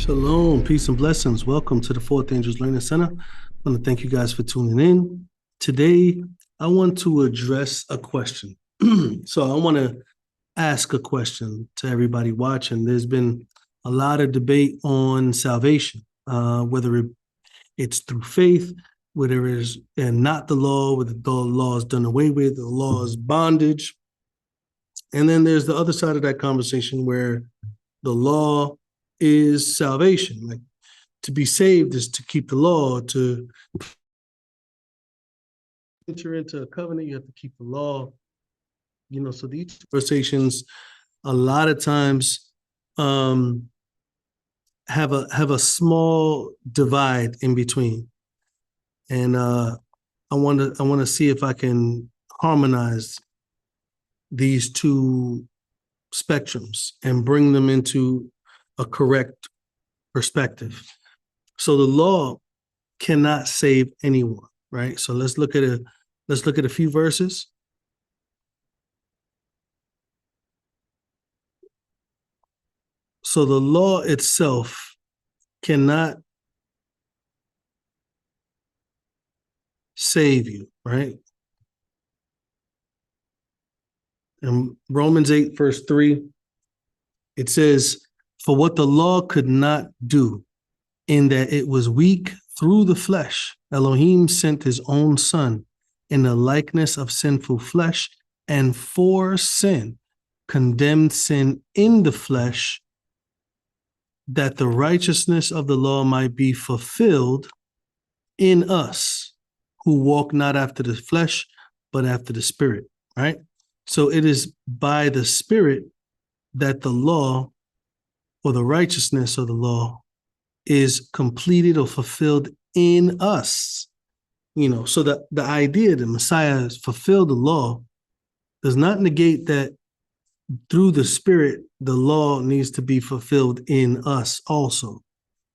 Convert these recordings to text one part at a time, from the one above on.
Shalom, peace and blessings. Welcome to the Fourth Angels Learning Center. I want to thank you guys for tuning in. Today, I want to address a question. So I want to ask a question to everybody watching. There's been a lot of debate on salvation, whether it's through faith, whether it's not the law, whether the law is done away with, the law is bondage. And then there's the other side of that conversation where the law is salvation. Like, to be saved is to keep the law. To enter into a covenant, you have to keep the law. So these conversations a lot of times have a small divide in between. And I want to see if I can harmonize these two spectrums and bring them into a correct perspective. So the law cannot save anyone, right? So let's look at a few verses. So the law itself cannot save you, right? In Romans 8, verse 3, it says, "For what the law could not do, in that it was weak through the flesh, Elohim sent his own son in the likeness of sinful flesh, and for sin condemned sin in the flesh, that the righteousness of the law might be fulfilled in us, who walk not after the flesh, but after the Spirit," right? So it is by the Spirit that the law, or the righteousness of the law, is completed or fulfilled in us. So the idea that Messiah has fulfilled the law does not negate that through the Spirit, the law needs to be fulfilled in us also.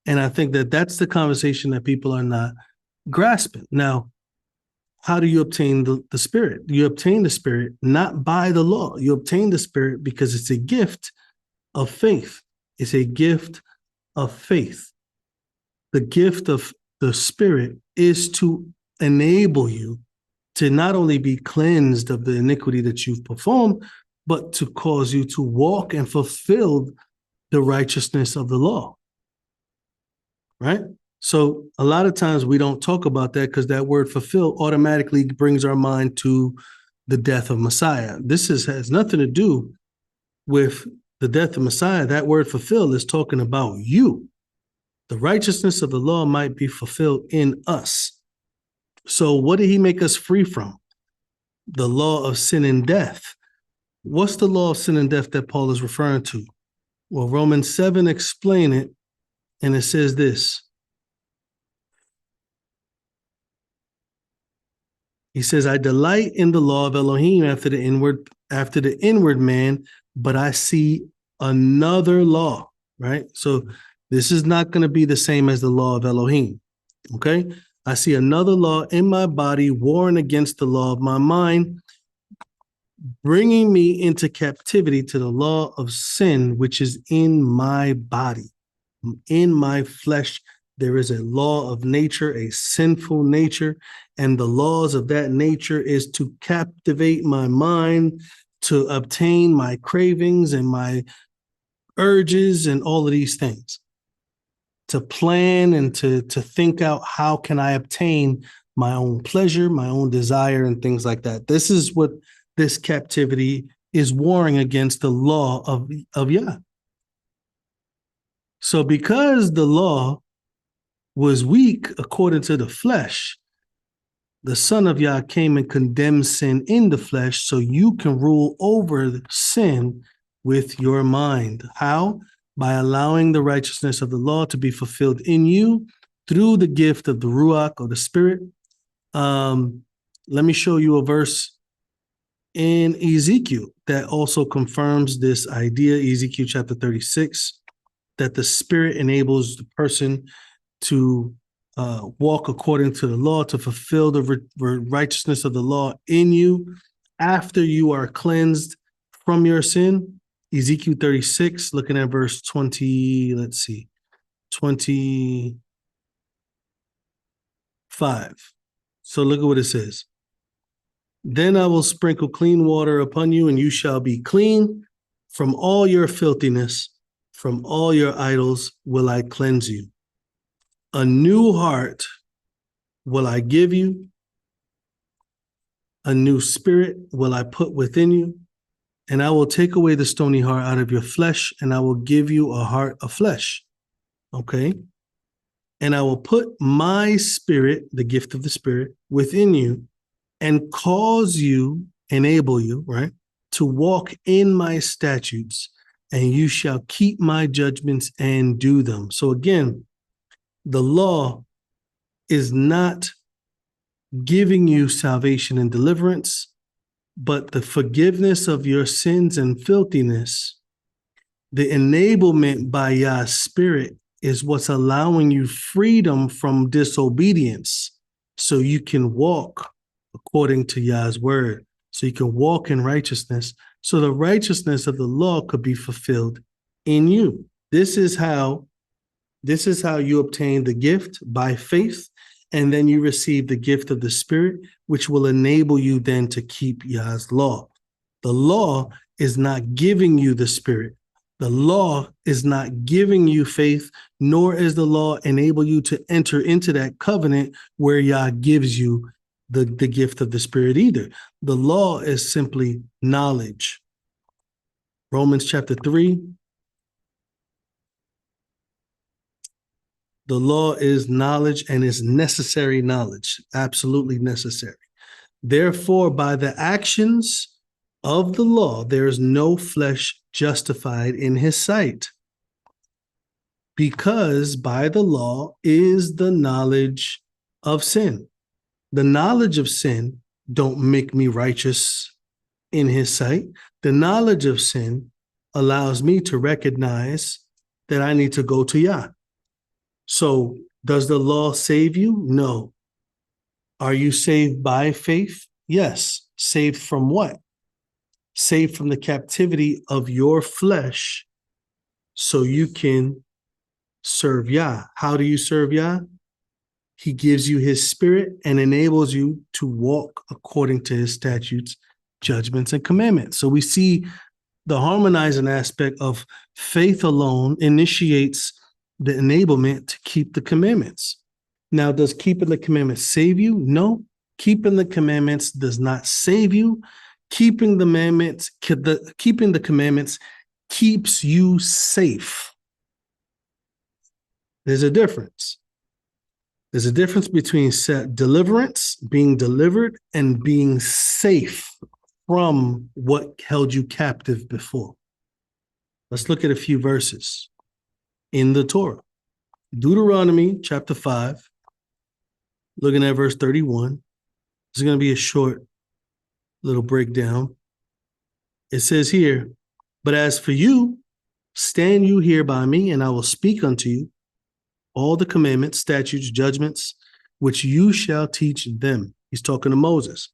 And I think that that's the conversation that people are not grasping. Now, how do you obtain the Spirit? You obtain the Spirit not by the law. You obtain the Spirit because it's a gift of faith. It's a gift of faith. The gift of the Spirit is to enable you to not only be cleansed of the iniquity that you've performed, but to cause you to walk and fulfill the righteousness of the law, right? So a lot of times we don't talk about that because that word fulfill automatically brings our mind to the death of Messiah. This has nothing to do with the death of Messiah. That word fulfill is talking about you. The righteousness of the law might be fulfilled in us. So what did he make us free from? The law of sin and death. What's the law of sin and death that Paul is referring to? Well, Romans 7 explain it, and it says this. He says, "I delight in the law of Elohim after the inward man, but I see another law," right? So this is not going to be the same as the law of Elohim, okay? "I see another law in my body, warring against the law of my mind, bringing me into captivity to the law of sin, which is in my body." In my flesh, there is a law of nature, a sinful nature, and the laws of that nature is to captivate my mind, to obtain my cravings and my urges and all of these things, to plan and to think out how can I obtain my own pleasure, my own desire, and things like that. This is what this captivity is warring against, the law of Yah. So because the law was weak according to the flesh, the Son of Yah came and condemned sin in the flesh so you can rule over sin with your mind. How? By allowing the righteousness of the law to be fulfilled in you through the gift of the Ruach, or the Spirit. Let me show you a verse in Ezekiel that also confirms this idea. Ezekiel chapter 36, that the Spirit enables the person to walk according to the law, to fulfill the righteousness of the law in you after you are cleansed from your sin. Ezekiel 36, looking at verse 20, let's see. 25. So look at what it says. Then I will sprinkle clean water upon you, and you shall be clean from all your filthiness. From all your idols will I cleanse you. A new heart will I give you. A new spirit will I put within you. And I will take away the stony heart out of your flesh, and I will give you a heart of flesh. Okay? And I will put my spirit, the gift of the spirit, within you, and cause you, enable you, right, to walk in my statutes, and you shall keep my judgments and do them. So again, the law is not giving you salvation and deliverance, but the forgiveness of your sins and filthiness, the enablement by Yah's spirit is what's allowing you freedom from disobedience so you can walk according to Yah's word, so you can walk in righteousness, so the righteousness of the law could be fulfilled in you. This is how you obtain the gift by faith, and then you receive the gift of the Spirit, which will enable you then to keep Yah's law. The law is not giving you the Spirit. The law is not giving you faith, nor is the law enable you to enter into that covenant where Yah gives you the gift of the Spirit either. The law is simply knowledge. Romans chapter 3. The law is knowledge and is necessary knowledge, absolutely necessary. Therefore, by the actions of the law, there is no flesh justified in his sight, because by the law is the knowledge of sin. The knowledge of sin don't make me righteous in his sight. The knowledge of sin allows me to recognize that I need to go to Yah. So does the law save you? No. Are you saved by faith? Yes. Saved from what? Saved from the captivity of your flesh so you can serve Yah. How do you serve Yah? He gives you his spirit and enables you to walk according to his statutes, judgments, and commandments. So we see the harmonizing aspect of faith alone initiates the enablement to keep the commandments. Now, does keeping the commandments save you? No. Keeping the commandments does not save you. Keeping the commandments keeps you safe. There's a difference. There's a difference between deliverance, being delivered, and being safe from what held you captive before. Let's look at a few verses in the Torah. Deuteronomy chapter 5, looking at verse 31. This is going to be a short little breakdown. It says here, but as for you, stand you here by me, and I will speak unto you all the commandments, statutes, judgments, which you shall teach them. He's talking to Moses,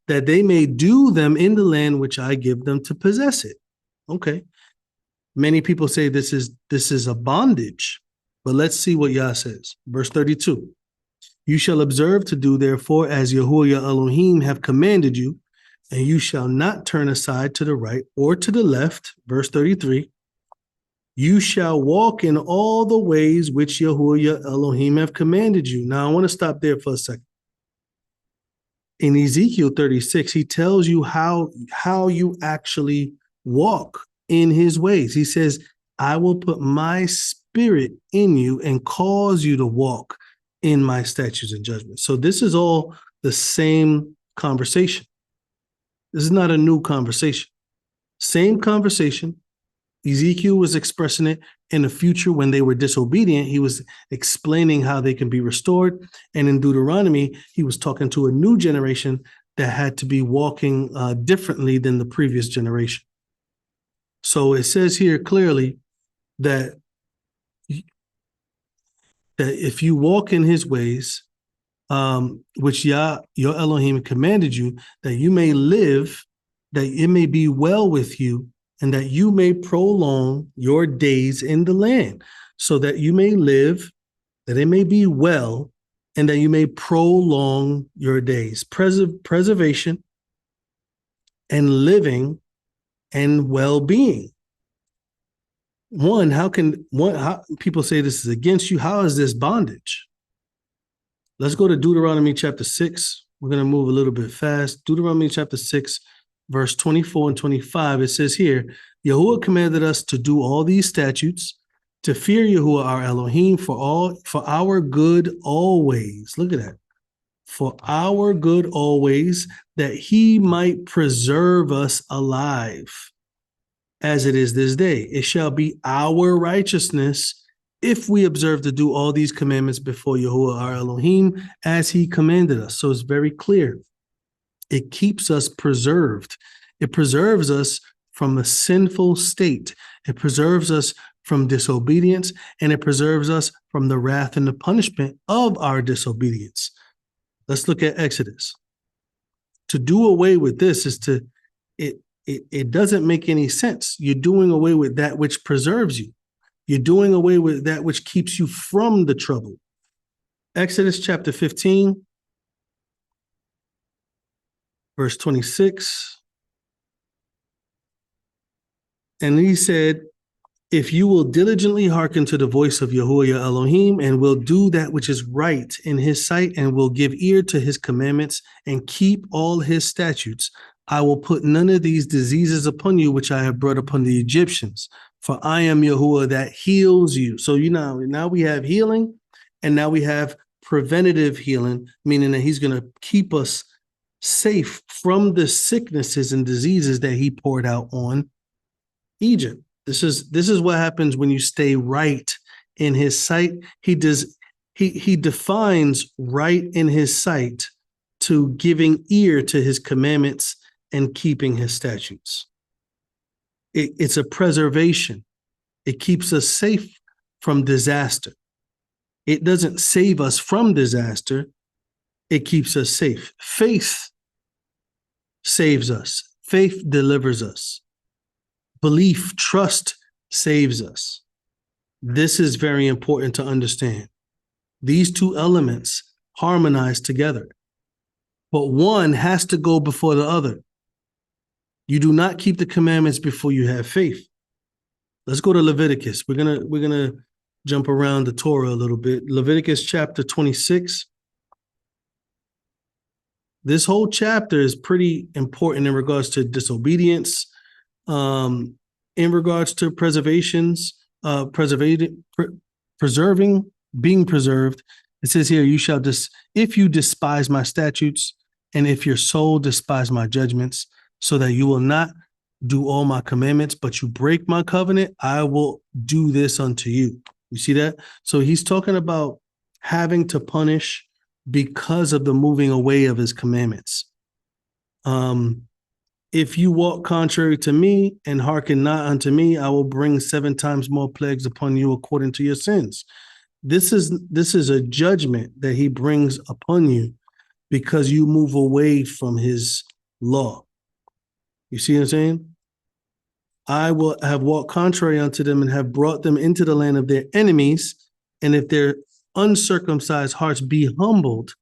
that they may do them in the land which I give them to possess it. Okay. Many people say this is a bondage, but let's see what Yah says. Verse 32. You shall observe to do therefore as yahuah your Elohim have commanded you, and you shall not turn aside to the right or to the left. Verse 33. You shall walk in all the ways which yahuah your Elohim have commanded you. Now I want to stop there for a second. In Ezekiel 36, he tells you how you actually walk in his ways. He says, I will put my spirit in you and cause you to walk in my statutes and judgments. So this is all the same conversation. This is not a new conversation. Same conversation. Ezekiel was expressing it in the future when they were disobedient. He was explaining how they can be restored. And in Deuteronomy, he was talking to a new generation that had to be walking differently than the previous generation. So it says here clearly that if you walk in his ways, which Yah, your Elohim commanded you, that you may live, that it may be well with you, and that you may prolong your days in the land, so that you may live, that it may be well, and that you may prolong your days. Preservation and living and well-being. How people say this is against you? How is this bondage? Let's go to Deuteronomy chapter 6. We're going to move a little bit fast. Deuteronomy chapter 6, verse 24 and 25. It says here, Yahuwah commanded us to do all these statutes, to fear Yahuwah our Elohim for our good always. Look at that. For our good always, that he might preserve us alive, as it is this day. It shall be our righteousness if we observe to do all these commandments before Yahuwah our Elohim, as he commanded us. So it's very clear. It keeps us preserved. It preserves us from a sinful state. It preserves us from disobedience, and it preserves us from the wrath and the punishment of our disobedience. Let's look at Exodus. To do away with this is it doesn't make any sense. You're doing away with that which preserves you. You're doing away with that which keeps you from the trouble. Exodus chapter 15, verse 26. And he said, if you will diligently hearken to the voice of Yahuwah your Elohim, and will do that which is right in his sight, and will give ear to his commandments, and keep all his statutes, I will put none of these diseases upon you, which I have brought upon the Egyptians. For I am Yahuwah that heals you. So now we have healing, and now we have preventative healing, meaning that he's going to keep us safe from the sicknesses and diseases that he poured out on Egypt. This is what happens when you stay right in his sight. He defines right in his sight to giving ear to his commandments and keeping his statutes. It's a preservation. It keeps us safe from disaster. It doesn't save us from disaster. It keeps us safe. Faith saves us. Faith delivers us. Belief, trust saves us. This is very important to understand. These two elements harmonize together, but one has to go before the other. You do not keep the commandments before you have faith. Let's go to Leviticus. We're gonna jump around the Torah a little bit. Leviticus chapter 26. This whole chapter is pretty important in regards to disobedience, in regards to preserving, being preserved. It says here, if you despise my statutes, and if your soul despise my judgments, so that you will not do all my commandments, but you break my covenant, I will do this unto you. You see that? So he's talking about having to punish because of the moving away of his commandments. If you walk contrary to me and hearken not unto me, I will bring 7 times more plagues upon you according to your sins. This is a judgment that he brings upon you because you move away from his law. You see what I'm saying? I will have walked contrary unto them and have brought them into the land of their enemies. And if their uncircumcised hearts be humbled,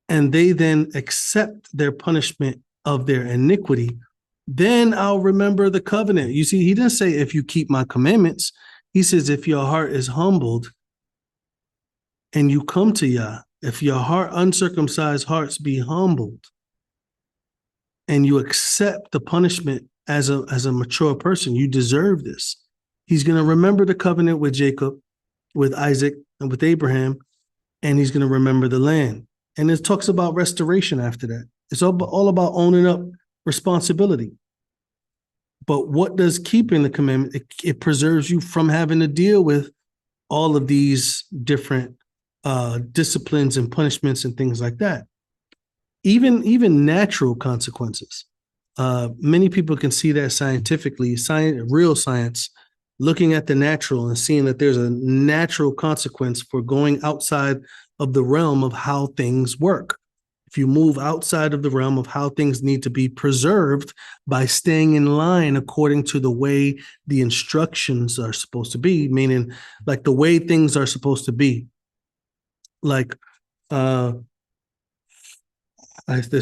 and they then accept their punishment of their iniquity, then I'll remember the covenant. You see, he didn't say if you keep my commandments. He says if your heart is humbled and you come to Yah, if your uncircumcised hearts be humbled, and you accept the punishment as a mature person, you deserve this. He's going to remember the covenant with Jacob, with Isaac, and with Abraham, and he's going to remember the land. And it talks about restoration after that. It's all about owning up responsibility. But what does keeping the commandment? It preserves you from having to deal with all of these different disciplines and punishments and things like that. Even natural consequences. Many people can see that scientifically, real science, looking at the natural and seeing that there's a natural consequence for going outside of the realm of how things work. if you move outside of the realm of how things need to be preserved by staying in line according to the way the instructions are supposed to be, meaning like the way things are supposed to be. Like, there's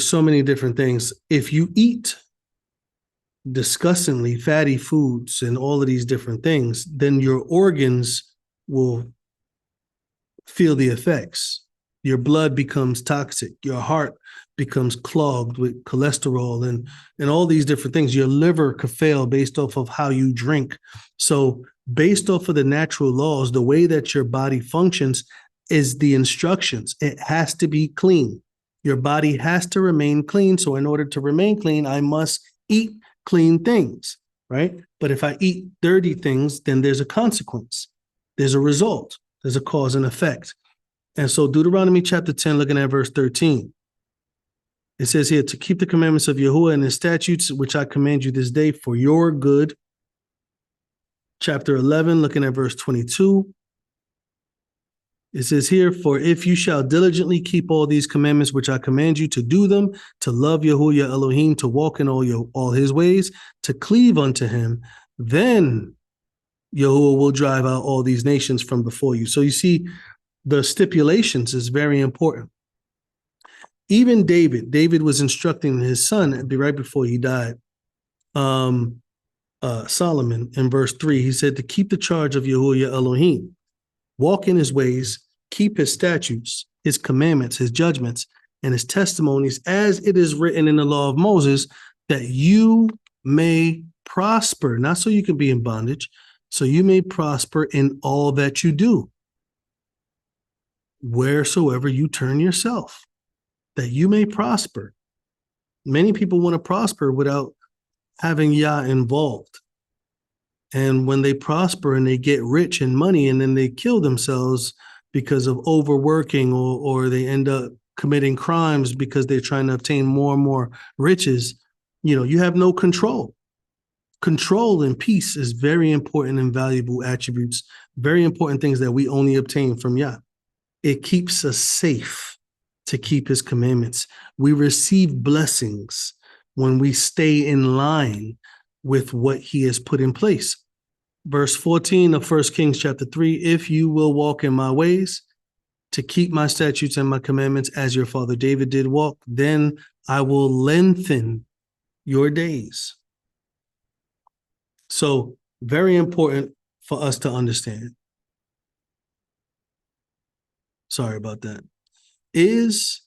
so many different things. If you eat disgustingly fatty foods and all of these different things, then your organs will feel the effects. Your blood becomes toxic. Your heart becomes clogged with cholesterol and all these different things. Your liver could fail based off of how you drink. So based off of the natural laws, the way that your body functions is the instructions. It has to be clean. Your body has to remain clean. So in order to remain clean, I must eat clean things, right? But if I eat dirty things, then there's a consequence. There's a result. There's a cause and effect. And so Deuteronomy chapter 10, looking at verse 13, it says here, to keep the commandments of Yahuwah and his statutes, which I command you this day for your good. Chapter 11, looking at verse 22, it says here, for if you shall diligently keep all these commandments, which I command you to do them, to love Yahuwah your Elohim, to walk in all his ways, to cleave unto him, then Yahuwah will drive out all these nations from before you. So you see, the stipulations is very important. Even David was instructing his son right before he died, Solomon, in verse 3, he said to keep the charge of Yahuwah your Elohim, walk in his ways, keep his statutes, his commandments, his judgments, and his testimonies, as it is written in the law of Moses, that you may prosper, not so you can be in bondage, so you may prosper in all that you do, wheresoever you turn yourself, that you may prosper. Many people want to prosper without having Yah involved. And when they prosper and they get rich in money and then they kill themselves because of overworking, or they end up committing crimes because they're trying to obtain more and more riches, you have no control. Control and peace is very important and valuable attributes, very important things that we only obtain from Yah. It keeps us safe to keep his commandments. We receive blessings when we stay in line with what he has put in place. Verse 14 of 1 Kings chapter 3, if you will walk in my ways to keep my statutes and my commandments as your father David did walk, then I will lengthen your days. So very important for us to understand. Sorry about that. Is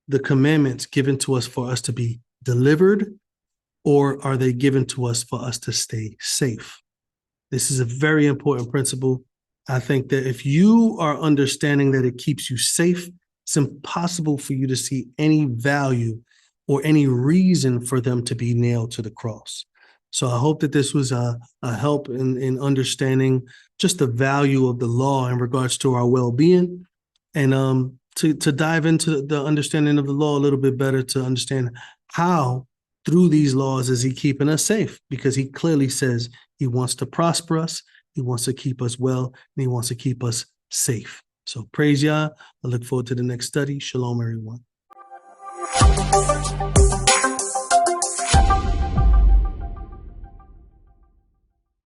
the commandments given to us for us to be delivered, or are they given to us for us to stay safe? This is a very important principle. I think that if you are understanding that it keeps you safe, it's impossible for you to see any value or any reason for them to be nailed to the cross. So I hope that this was a help in understanding just the value of the law in regards to our well-being, and to dive into the understanding of the law a little bit better, to understand how through these laws is he keeping us safe, because he clearly says he wants to prosper us, he wants to keep us well, and he wants to keep us safe. So praise Yah. I look forward to the next study. Shalom, everyone.